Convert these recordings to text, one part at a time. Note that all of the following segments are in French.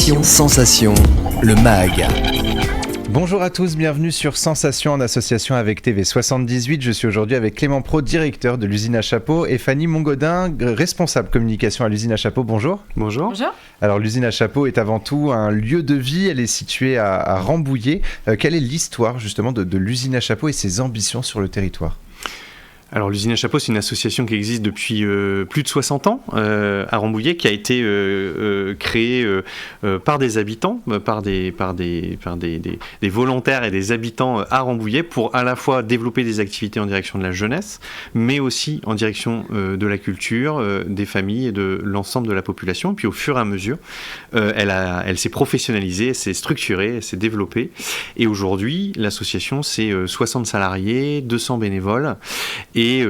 Sensation, le MAG. Bonjour à tous, bienvenue sur Sensation en association avec TV78. Je suis aujourd'hui avec Clément Pro, directeur de l'usine à chapeaux, et Fanny Mongodin, responsable communication à l'usine à chapeaux. Bonjour. Bonjour. Bonjour. Alors l'usine à chapeaux est avant tout un lieu de vie, elle est située à Rambouillet. Quelle est l'histoire justement de l'usine à chapeaux et ses ambitions sur le territoire ? Alors l'usine à chapeaux, c'est une association qui existe depuis plus de 60 ans à Rambouillet, qui a été créée par des habitants, par des volontaires et des habitants à Rambouillet pour à la fois développer des activités en direction de la jeunesse, mais aussi en direction de la culture, des familles et de l'ensemble de la population. Et puis au fur et à mesure, elle s'est professionnalisée, elle s'est structurée, elle s'est développée. Et aujourd'hui, l'association, c'est 60 salariés, 200 bénévoles, et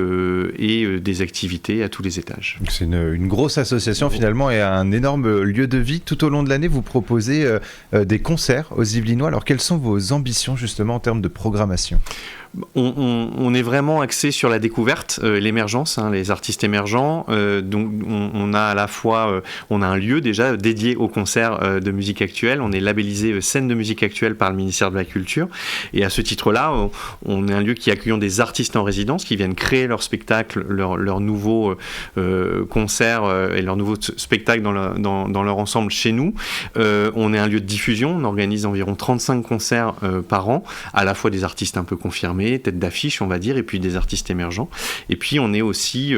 des activités à tous les étages. C'est une grosse association finalement et un énorme lieu de vie. Tout au long de l'année, vous proposez des concerts aux Yvelinois. Alors quelles sont vos ambitions justement en termes de programmation ? On est vraiment axé sur la découverte, l'émergence, les artistes émergents. Donc on a à la fois on a un lieu déjà dédié aux concerts de musique actuelle. On est labellisé scène de musique actuelle par le ministère de la Culture. Et à ce titre-là, on est un lieu qui accueille des artistes en résidence qui viennent créer leur spectacle, leur nouveau concert et leur nouveau spectacle dans leur ensemble chez nous. On est un lieu de diffusion. On organise environ 35 concerts par an, à la fois des artistes un peu confirmés, tête d'affiche on va dire, et puis des artistes émergents. Et puis on est aussi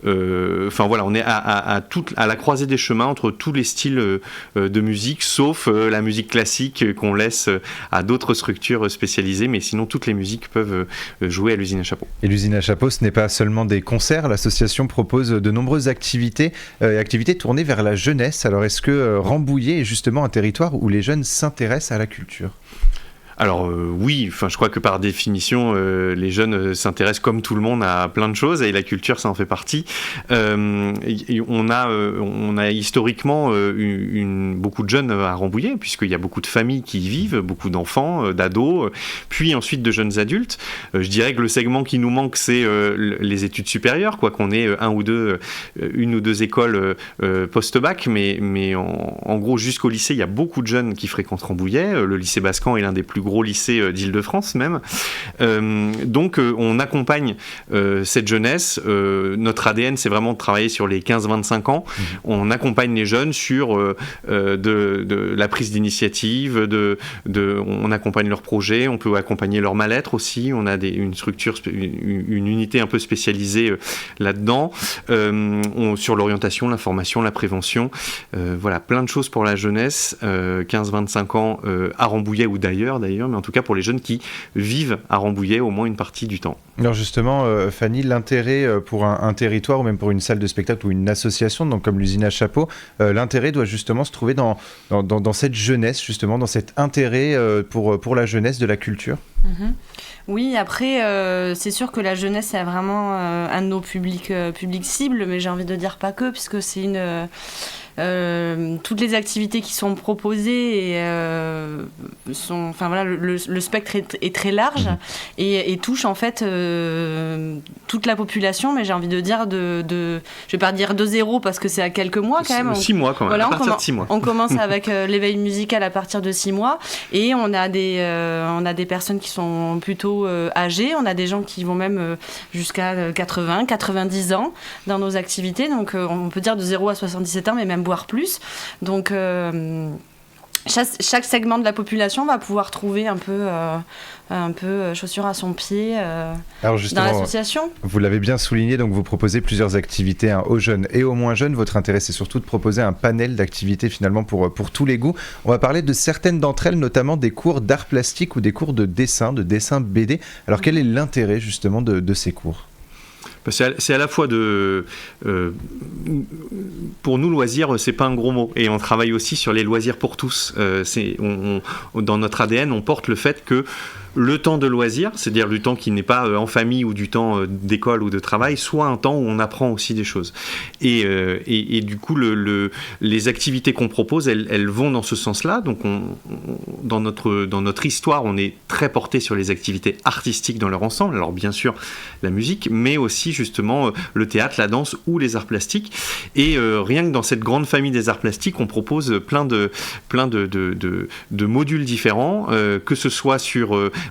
on est à la croisée des chemins entre tous les styles de musique, sauf la musique classique qu'on laisse à d'autres structures spécialisées, mais sinon toutes les musiques peuvent jouer à l'usine à chapeaux. Et l'usine à chapeaux, ce n'est pas seulement des concerts, l'association propose de nombreuses activités tournées vers la jeunesse. Alors est-ce que Rambouillet est justement un territoire où les jeunes s'intéressent à la culture ? Alors oui, je crois que par définition, les jeunes s'intéressent comme tout le monde à plein de choses et la culture, ça en fait partie. On a historiquement beaucoup de jeunes à Rambouillet, puisqu'il y a beaucoup de familles qui y vivent, beaucoup d'enfants, d'ados, puis ensuite de jeunes adultes. Je dirais que le segment qui nous manque, c'est les études supérieures, quoi qu'on ait une ou deux écoles post-bac, mais en gros jusqu'au lycée, il y a beaucoup de jeunes qui fréquentent Rambouillet. Le lycée Bascan est l'un des plus gros lycées d'Île-de-France même. Donc on accompagne cette jeunesse. Notre ADN, c'est vraiment de travailler sur les 15-25 ans. On accompagne les jeunes sur de la prise d'initiative, on accompagne leurs projets, on peut accompagner leur mal-être aussi. On a une structure, une unité un peu spécialisée là-dedans, sur l'orientation, l'information, la prévention. Voilà, plein de choses pour la jeunesse, 15-25 ans à Rambouillet ou d'ailleurs, mais en tout cas pour les jeunes qui vivent à Rambouillet au moins une partie du temps. Alors justement, Fanny, l'intérêt pour un territoire ou même pour une salle de spectacle ou une association, donc comme l'usine à chapeaux, l'intérêt doit justement se trouver dans cette jeunesse, justement, dans cet intérêt pour la jeunesse de la culture. Oui, après, c'est sûr que la jeunesse est vraiment un de nos publics cibles, mais j'ai envie de dire pas que, puisque c'est toutes les activités qui sont proposées le spectre est très large et touche en fait toute la population, mais j'ai envie de dire je vais pas dire de zéro parce que c'est à quelques mois quand même. 6 mois quand même, voilà, à partir de 6 mois. On commence avec l'éveil musical à partir de 6 mois et on a des personnes qui sont plutôt âgées, on a des gens qui vont même jusqu'à 80, 90 ans dans nos activités, donc on peut dire de 0 à 77 ans, mais même voire plus. Donc chaque segment de la population va pouvoir trouver un peu chaussure à son pied Alors justement, dans l'association. Vous l'avez bien souligné, donc vous proposez plusieurs activités aux jeunes et aux moins jeunes. Votre intérêt, c'est surtout de proposer un panel d'activités finalement pour tous les goûts. On va parler de certaines d'entre elles, notamment des cours d'art plastique ou des cours de dessin BD. Alors quel est l'intérêt justement de ces cours ? C'est à la fois pour nous, loisirs, c'est pas un gros mot. Et on travaille aussi sur les loisirs pour tous. Dans notre ADN, on porte le fait que le temps de loisir, c'est-à-dire du temps qui n'est pas en famille ou du temps d'école ou de travail, soit un temps où on apprend aussi des choses. Et du coup, les activités qu'on propose, elles vont dans ce sens-là. Donc, dans notre histoire, on est très porté sur les activités artistiques dans leur ensemble. Alors, bien sûr, la musique, mais aussi justement le théâtre, la danse ou les arts plastiques. Et rien que dans cette grande famille des arts plastiques, on propose plein de modules différents, que ce soit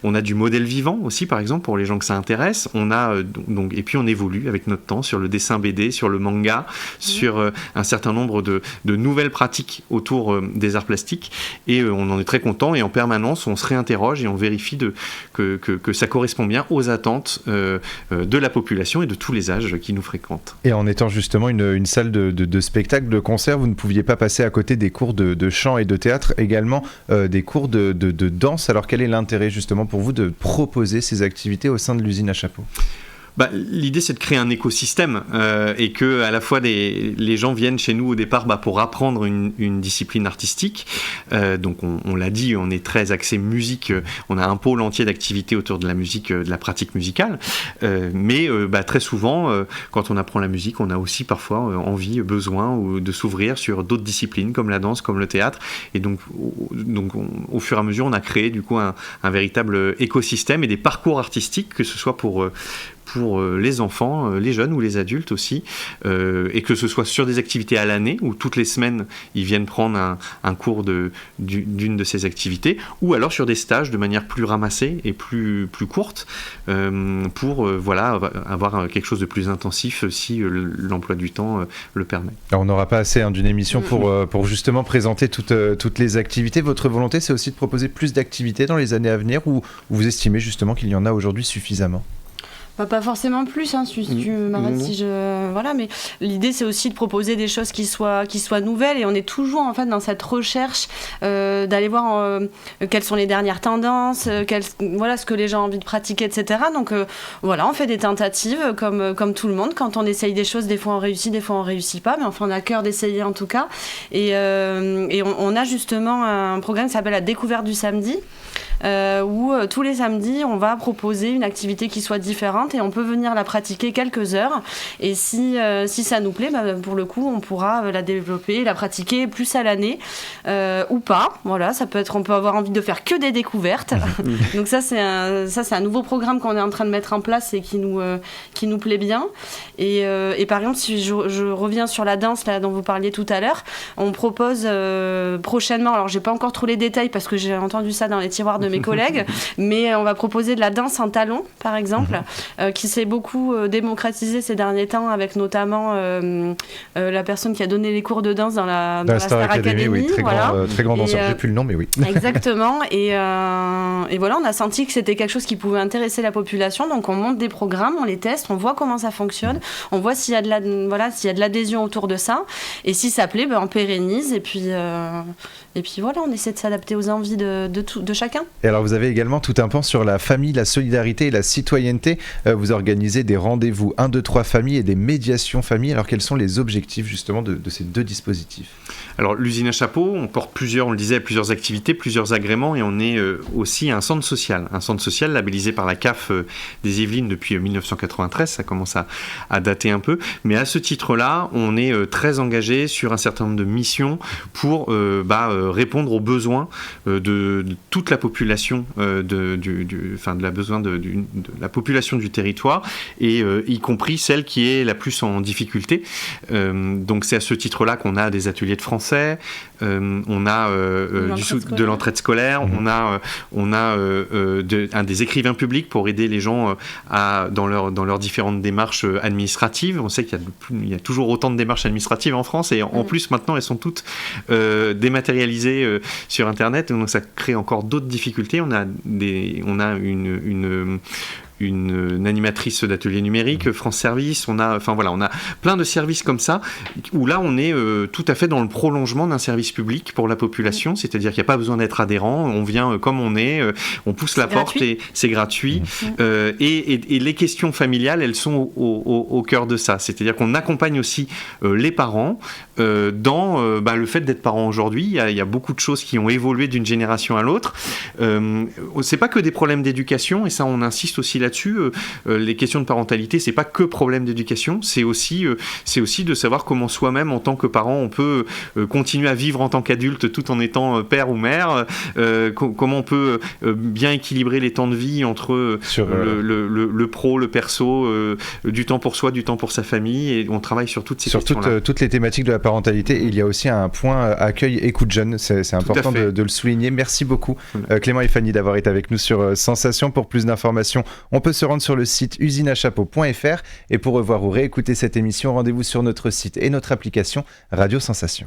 on a du modèle vivant aussi, par exemple, pour les gens que ça intéresse. Et puis on évolue avec notre temps sur le dessin BD, sur le manga, sur un certain nombre de nouvelles pratiques autour des arts plastiques. Et on en est très content. Et en permanence, on se réinterroge et on vérifie que ça correspond bien aux attentes de la population et de tous les âges qui nous fréquentent. Et en étant justement une salle de spectacle, de concert, vous ne pouviez pas passer à côté des cours de chant et de théâtre, également des cours de danse. Alors quel est l'intérêt justement pour vous de proposer ces activités au sein de l'usine à chapeaux ? L'idée, c'est de créer un écosystème et que à la fois les gens viennent chez nous au départ pour apprendre une discipline artistique. Donc on l'a dit, on est très axé musique. On a un pôle entier d'activités autour de la musique, de la pratique musicale. Mais très souvent, quand on apprend la musique, on a aussi parfois envie, besoin de s'ouvrir sur d'autres disciplines comme la danse, comme le théâtre. Et donc au fur et à mesure, on a créé du coup un véritable écosystème et des parcours artistiques, que ce soit pour les enfants, les jeunes ou les adultes aussi, et que ce soit sur des activités à l'année, où toutes les semaines, ils viennent prendre un cours d'une de ces activités, ou alors sur des stages de manière plus ramassée et plus courte, pour avoir quelque chose de plus intensif si l'emploi du temps le permet. Alors on n'aura pas assez d'une émission pour justement présenter toutes les activités. Votre volonté, c'est aussi de proposer plus d'activités dans les années à venir, ou vous estimez justement qu'il y en a aujourd'hui suffisamment ? Pas forcément plus, si tu m'arrêtes, mais l'idée c'est aussi de proposer des choses qui soient nouvelles, et on est toujours en fait dans cette recherche d'aller voir quelles sont les dernières tendances, ce que les gens ont envie de pratiquer, etc. Donc on fait des tentatives comme tout le monde. Quand on essaye des choses, des fois on réussit, des fois on réussit pas, mais enfin on a cœur d'essayer en tout cas. Et on a justement un programme qui s'appelle la découverte du samedi, où tous les samedis on va proposer une activité qui soit différente, et on peut venir la pratiquer quelques heures, et si ça nous plaît, pour le coup on pourra la développer, la pratiquer plus à l'année, ou pas. Ça peut être, on peut avoir envie de faire que des découvertes. Donc ça c'est un nouveau programme qu'on est en train de mettre en place et qui nous plaît bien. Et par exemple, si je reviens sur la danse là dont vous parliez tout à l'heure, on propose prochainement, alors j'ai pas encore trop les détails parce que j'ai entendu ça dans les tiroirs de mes collègues, mais on va proposer de la danse en talons par exemple, qui s'est beaucoup démocratisée ces derniers temps, avec notamment la personne qui a donné les cours de danse dans la Star Academy. Oui, très grand danseur, j'ai plus le nom, mais oui. Exactement, et on a senti que c'était quelque chose qui pouvait intéresser la population, donc on monte des programmes, on les teste, on voit comment ça fonctionne, on voit s'il y a de l'adhésion autour de ça, et si ça plaît, on pérennise, et puis on essaie de s'adapter aux envies de chacun. Et alors vous avez également tout un pan sur la famille, la solidarité et la citoyenneté. Vous organisez des rendez-vous 1, 2, 3 familles et des médiations familles. Alors quels sont les objectifs justement de ces deux dispositifs ? Alors l'usine à chapeaux, on porte plusieurs activités, plusieurs agréments, et on est aussi un centre social labellisé par la CAF des Yvelines depuis 1993, ça commence à dater un peu, mais à ce titre-là, on est très engagé sur un certain nombre de missions pour répondre aux besoins de toute la population, de la population du territoire, et y compris celle qui est la plus en difficulté. Donc c'est à ce titre-là qu'on a des ateliers de français, on a de l'entraide scolaire, on a des écrivains publics pour aider les gens dans leurs différentes démarches administratives. On sait qu'il y a toujours autant de démarches administratives en France, et en plus maintenant elles sont toutes dématérialisées sur Internet, donc ça crée encore d'autres difficultés. On a une animatrice d'atelier numérique, France Service, on a plein de services comme ça, où là on est tout à fait dans le prolongement d'un service public pour la population, c'est-à-dire qu'il n'y a pas besoin d'être adhérent, on vient comme on est, on pousse la porte et c'est gratuit. Et les questions familiales, elles sont au cœur de ça, c'est-à-dire qu'on accompagne aussi les parents dans le fait d'être parent aujourd'hui. Il y a beaucoup de choses qui ont évolué d'une génération à l'autre. C'est pas que des problèmes d'éducation, et ça on insiste aussi là-dessus. Les questions de parentalité, c'est pas que problème d'éducation, c'est aussi de savoir comment soi-même en tant que parent on peut continuer à vivre en tant qu'adulte tout en étant père ou mère, comment on peut bien équilibrer les temps de vie entre le pro, le perso, du temps pour soi, du temps pour sa famille, et on travaille sur toutes ces questions-là. Toutes les thématiques de la parentalité. Et il y a aussi un point accueil écoute jeune, c'est important de le souligner. Merci beaucoup Clément et Fanny d'avoir été avec nous sur Sensation. Pour plus d'informations, on peut se rendre sur le site usineachapeau.fr, et pour revoir ou réécouter cette émission, rendez-vous sur notre site et notre application Radio Sensation.